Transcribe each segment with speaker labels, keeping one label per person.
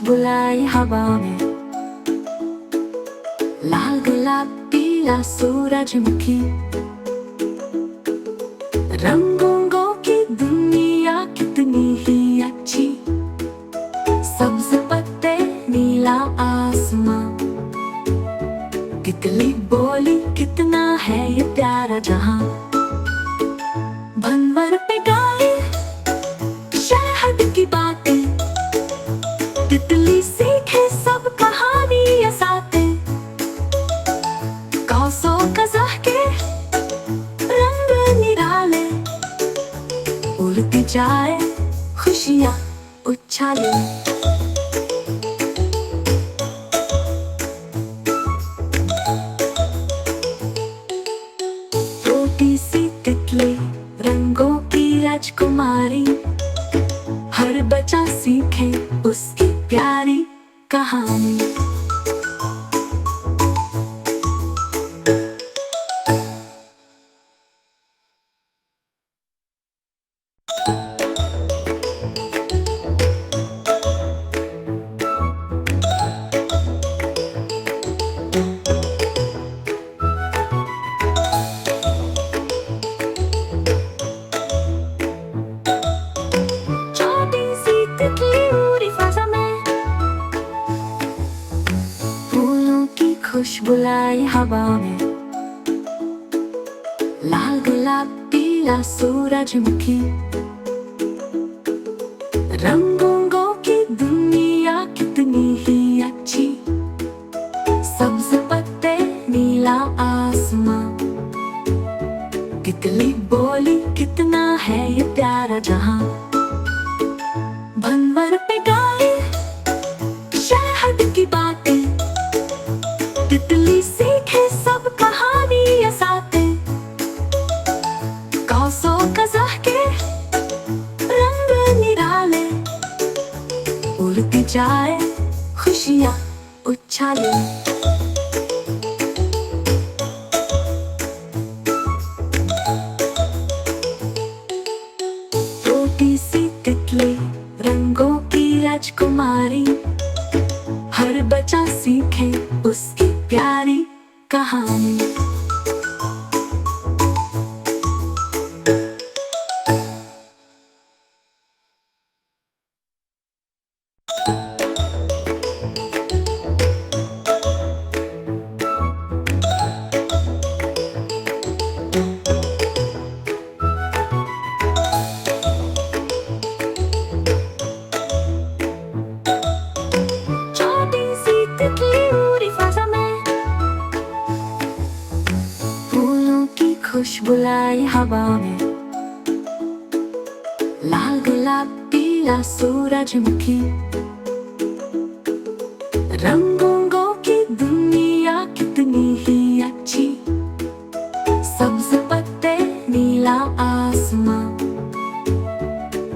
Speaker 1: खुशबुलाई हवा में, लाल गुलाब पीला सूरजमुखी, रंगों की दुनिया कितनी ही अच्छी, सब्ज पत्ते नीला आसमां, तितली बोली कितना है ये प्यारा जहां, भंवर पे गाए शहद की बातें, तितली सीखे सब कहानी या सातें, कौसो कज़ह के रंग निराले, उड़ती जाए खुशियाँ उछाले। छोटी सी तितली रंगों की राजकुमारी, हर बच्चा सीखे उसकी प्यारी कहानी। छोटी सी तितली उड़ी फ़ज़ा में, फूलों की खुशबुलाई हवा में, लाल गुलाब पीला सूरजमुखी, रंगों की दुनिया कितनी ही अच्छी, सब्ज पत्ते नीला आसमां, तितली बोली कितना है ये प्यारा जहां, भंवर पे गाए शहद की बातें, तितली सीखे सब कहानी या सातें, कौसो कज़ह के रंग निराले, उड़ती जाए खुशियाँ उछाले। छोटी सी तितली रंगों की राजकुमारी, हर बच्चा सीखे उसकी प्यारी कहानी। छोटी सी तितली उड़ी फ़ज़ा में, फूलों की खुशबुलाई हवा में, लाल गुलाब पीला सूरजमुखी, रंगों की दुनिया कितनी ही अच्छी, सब्ज पत्ते नीला आसमां,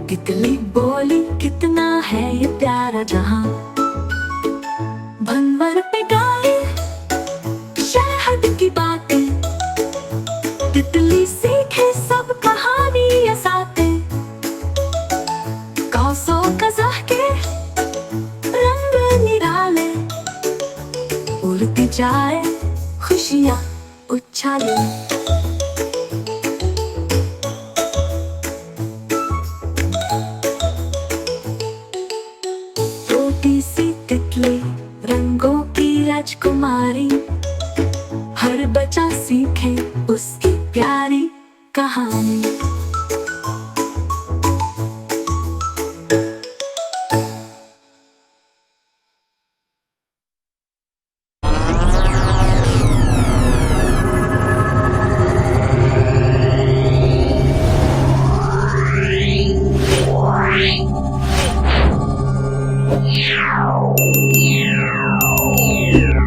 Speaker 1: तितली बोली कितना है ये प्यारा जहां, भंवर पे गाए शहद की बातें, तितली सीखे सब कहानी या सातें, कौसो कज़ह के रंग निराले, उड़ती जाए खुशियाँ उछाले। छोटी सी तितली रंगों की राजकुमारी, हर बच्चा सीखे उसकी प्यारी कहानी।
Speaker 2: Yeah.